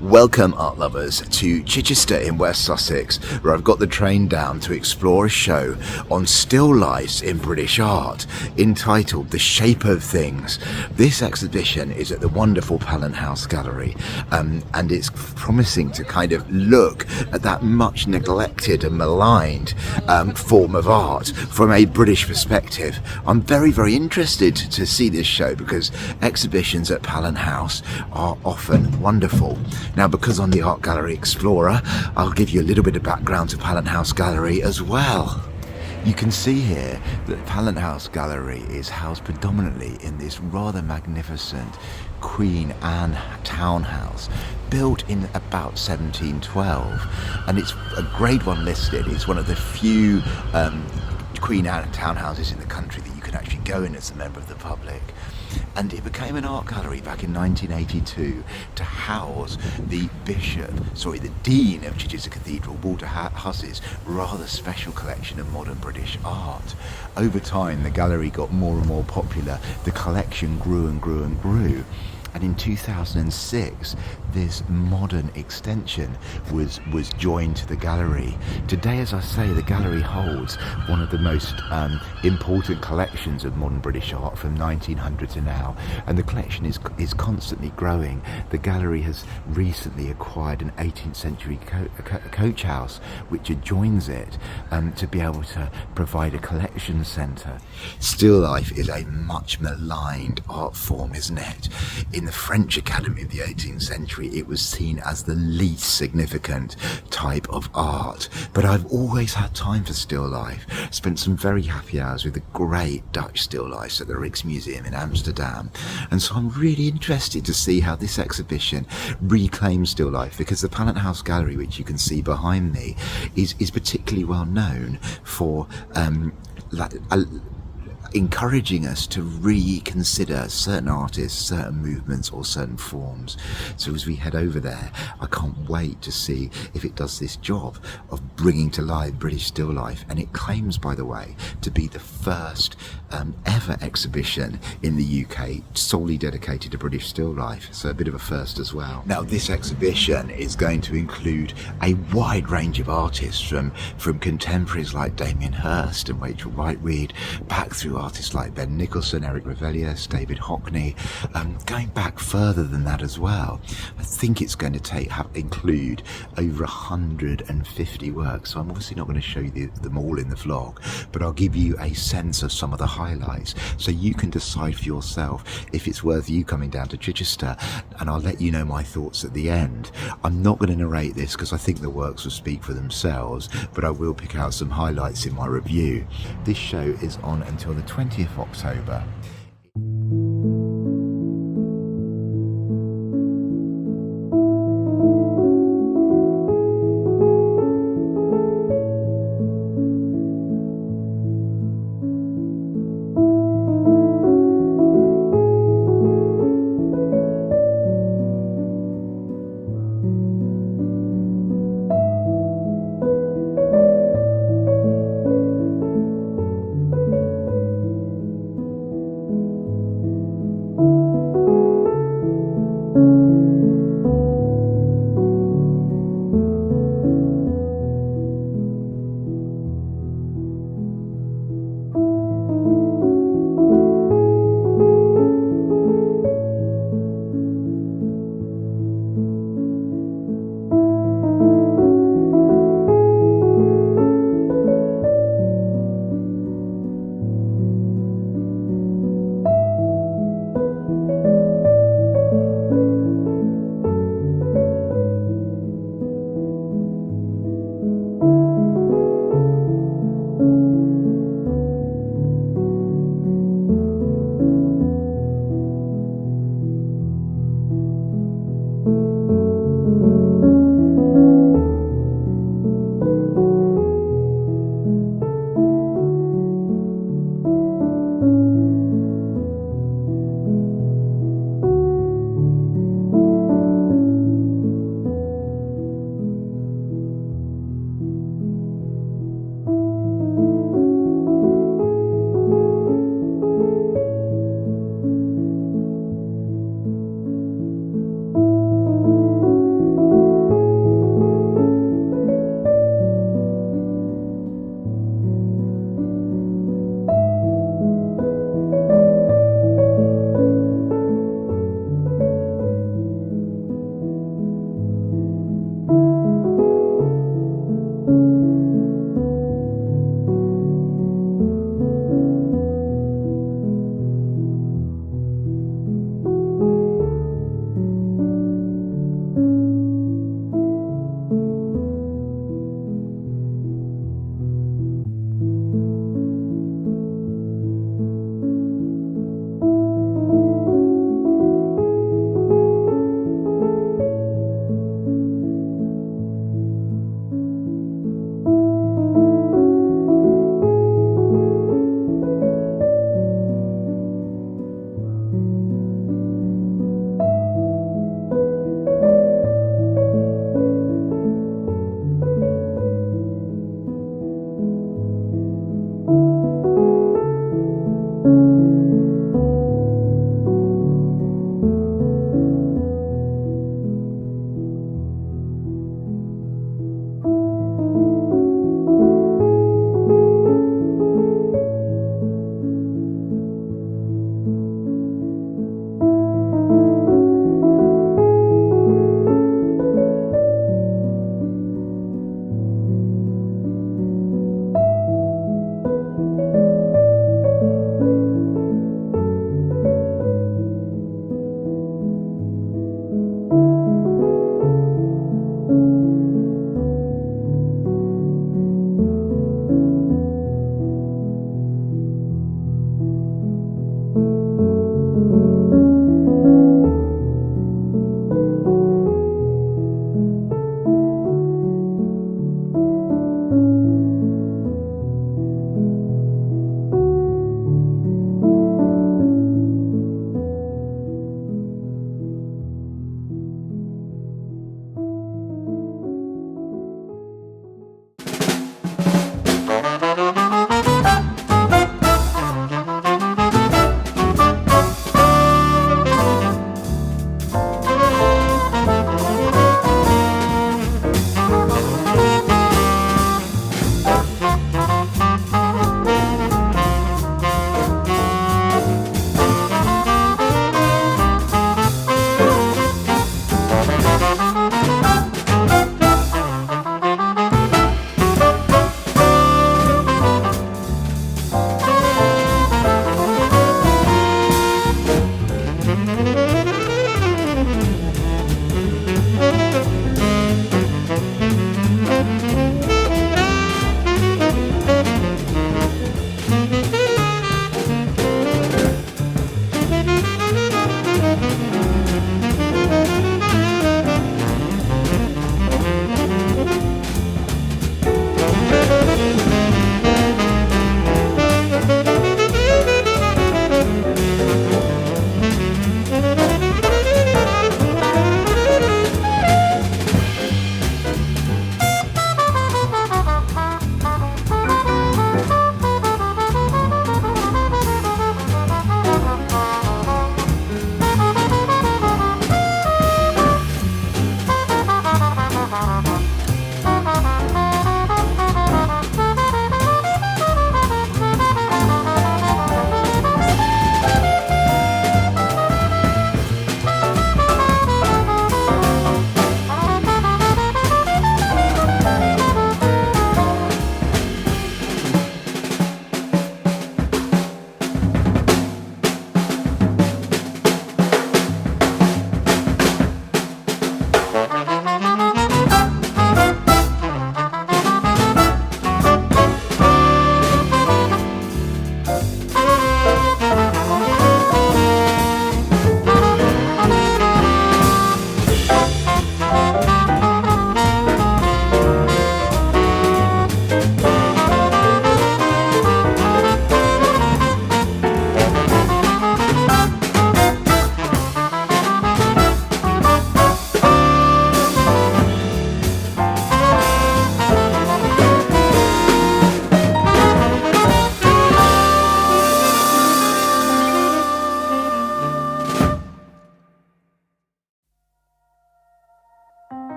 Welcome, art lovers, to Chichester in West Sussex, where I've got the train down to explore a show on still lifes in British art, entitled The Shape of Things. This exhibition is at the wonderful Pallant House Gallery, and it's promising to kind of look at that much neglected and maligned form of art from a British perspective. I'm very, very interested to see this show because exhibitions at Pallant House are often wonderful. Now, because I'm the Art Gallery Explorer, I'll give you a little bit of background to Pallant House Gallery as well. You can see here that Pallant House Gallery is housed predominantly in this rather magnificent Queen Anne townhouse, built in about 1712, and it's a Grade 1 listed. It's one of the few Queen Anne townhouses in the country that you can actually go in as a member of the public. And it became an art gallery back in 1982 to house the Dean of Chichester Cathedral, Walter Huss's rather special collection of modern British art. Over time, the gallery got more and more popular. The collection grew and grew and grew. And in 2006, this modern extension was joined to the gallery. Today, as I say, the gallery holds one of the most important collections of modern British art from 1900 to now, and the collection is constantly growing. The gallery has recently acquired an 18th century coach house which adjoins it to be able to provide a collection centre. Still life is a much maligned art form, isn't it? In the French Academy of the 18th century, it was seen as the least significant type of art. But I've always had time for still life. Spent some very happy hours with the great Dutch still lifes at the Rijksmuseum in Amsterdam. And so I'm really interested to see how this exhibition reclaims still life, because the Pallant House Gallery, which you can see behind me, is particularly well known for encouraging us to reconsider certain artists, certain movements or certain forms. So as we head over there, I can't wait to see if it does this job of bringing to life British still life. And it claims, by the way, to be the first ever exhibition in the UK solely dedicated to British still life, so a bit of a first as well. Now, this exhibition is going to include a wide range of artists from contemporaries like Damien Hirst and Whiteread, back through artists like Ben Nicholson, Eric Ravelius, David Hockney, going back further than that as well. I think it's going to include over 150 works, so I'm obviously not going to show you them all in the vlog, but I'll give you a sense of some of the highlights so you can decide for yourself if it's worth you coming down to Chichester, and I'll let you know my thoughts at the end. I'm not going to narrate this because I think the works will speak for themselves, but I will pick out some highlights in my review. This show is on until the 20th of October.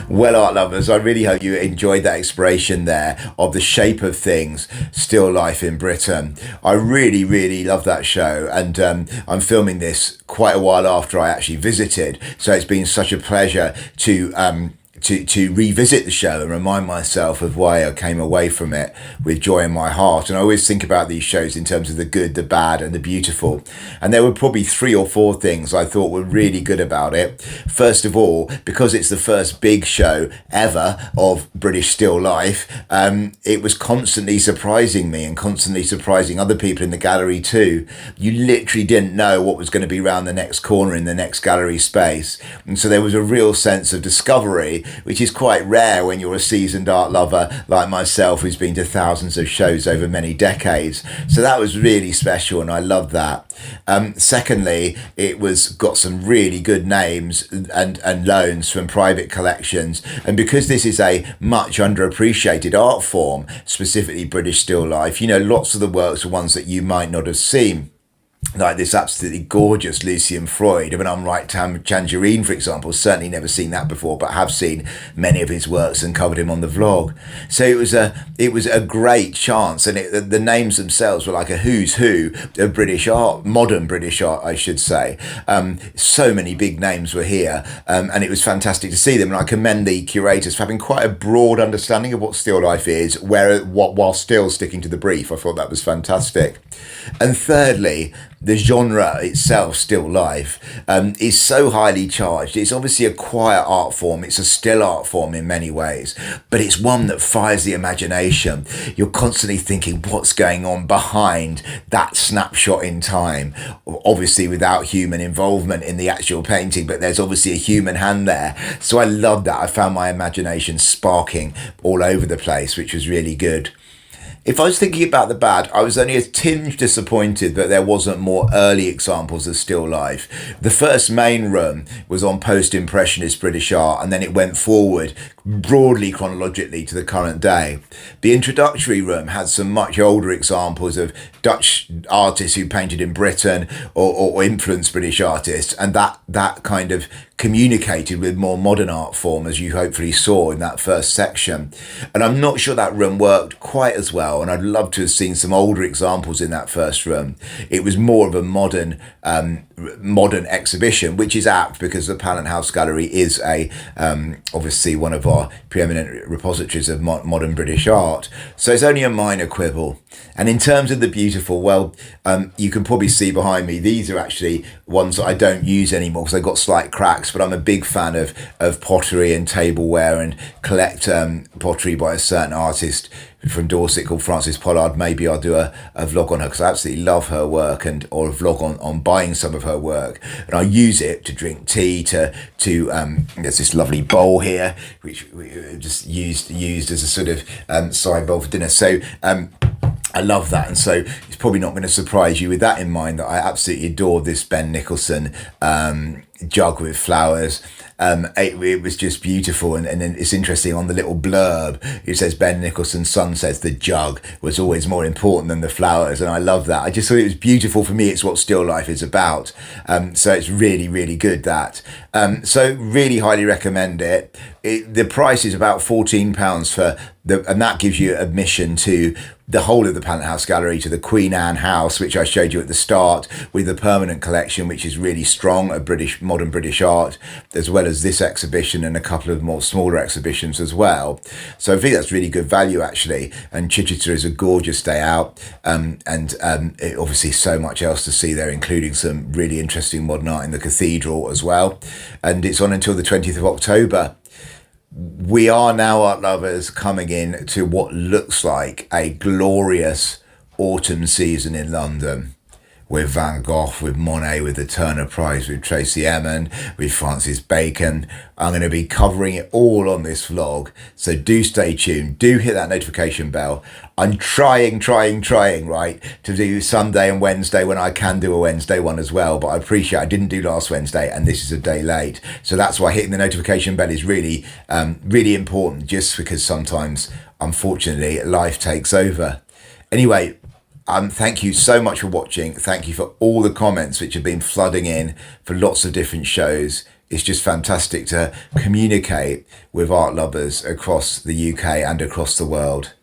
Well, art lovers, I really hope you enjoyed that exploration there of the shape of things, still life in Britain. I really, really love that show, and I'm filming this quite a while after I actually visited, so it's been such a pleasure to revisit the show and remind myself of why I came away from it with joy in my heart. And I always think about these shows in terms of the good, the bad, and the beautiful. And there were probably 3 or 4 things I thought were really good about it. First of all, because it's the first big show ever of British still life, it was constantly surprising me and constantly surprising other people in the gallery too. You literally didn't know what was going to be round the next corner in the next gallery space. And so there was a real sense of discovery, which is quite rare when you're a seasoned art lover like myself, who's been to thousands of shows over many decades. So that was really special, and I love that. Secondly, it was got some really good names and loans from private collections, and because this is a much underappreciated art form, specifically British still life, you know, lots of the works are ones that you might not have seen, like this absolutely gorgeous Lucian Freud of an unripe tangerine, for example. Certainly never seen that before, but have seen many of his works and covered him on the vlog. So it was a great chance, and the names themselves were like a who's who of British art, modern British art, I should say. So many big names were here, and it was fantastic to see them. And I commend the curators for having quite a broad understanding of what still life is, while still sticking to the brief. I thought that was fantastic. And thirdly, the genre itself, still life, is so highly charged. It's obviously a quiet art form. It's a still art form in many ways, but it's one that fires the imagination. You're constantly thinking what's going on behind that snapshot in time, obviously without human involvement in the actual painting, but there's obviously a human hand there. So I loved that. I found my imagination sparking all over the place, which was really good. If I was thinking about the bad, I was only a tinge disappointed that there wasn't more early examples of still life. The first main run was on post-impressionist British art, and then it went forward broadly chronologically to the current day. The introductory room had some much older examples of Dutch artists who painted in Britain or influenced British artists, and that kind of communicated with more modern art form, as you hopefully saw in that first section. And I'm not sure that room worked quite as well, and I'd love to have seen some older examples in that first room. It was more of a modern exhibition, which is apt because the Pallant House Gallery is obviously one of our preeminent repositories of modern British art. So it's only a minor quibble. And in terms of the beautiful, well, you can probably see behind me, these are actually ones that I don't use anymore because they've got slight cracks, but I'm a big fan of pottery and tableware, and collect pottery by a certain artist from Dorset called Frances Pollard. Maybe I'll do a vlog on her because I absolutely love her work, or a vlog on buying some of her work. And I use it to drink tea, to there's this lovely bowl here which we just used as a sort of side bowl for dinner. So I love that, and so it's probably not going to surprise you with that in mind that I absolutely adore this Ben Nicholson jug with flowers. It was just beautiful, and then it's interesting on the little blurb it says Ben Nicholson's son says the jug was always more important than the flowers, and I love that. I just thought it was beautiful. For me, it's what still life is about, so it's really, really good, that. So really highly recommend it. The price is about £14 for and that gives you admission to the whole of the Pallant House Gallery, to the Queen Anne House, which I showed you at the start, with the permanent collection, which is really strong of modern British art, as well as this exhibition and a couple of more smaller exhibitions as well. So I think that's really good value, actually. And Chichester is a gorgeous day out, and obviously so much else to see there, including some really interesting modern art in the cathedral as well. And it's on until the 20th of October. We are now, art lovers, coming in to what looks like a glorious autumn season in London, with Van Gogh, with Monet, with the Turner Prize, with Tracy Emin, with Francis Bacon. I'm going to be covering it all on this vlog, so do stay tuned. Do hit that notification bell. I'm trying, right, to do Sunday and Wednesday when I can do a Wednesday one as well, but I appreciate I didn't do last Wednesday, and this is a day late. So that's why hitting the notification bell is really, really important, just because sometimes, unfortunately, life takes over. Anyway, thank you so much for watching. Thank you for all the comments which have been flooding in for lots of different shows. it's just fantastic to communicate with art lovers across the UK and across the world.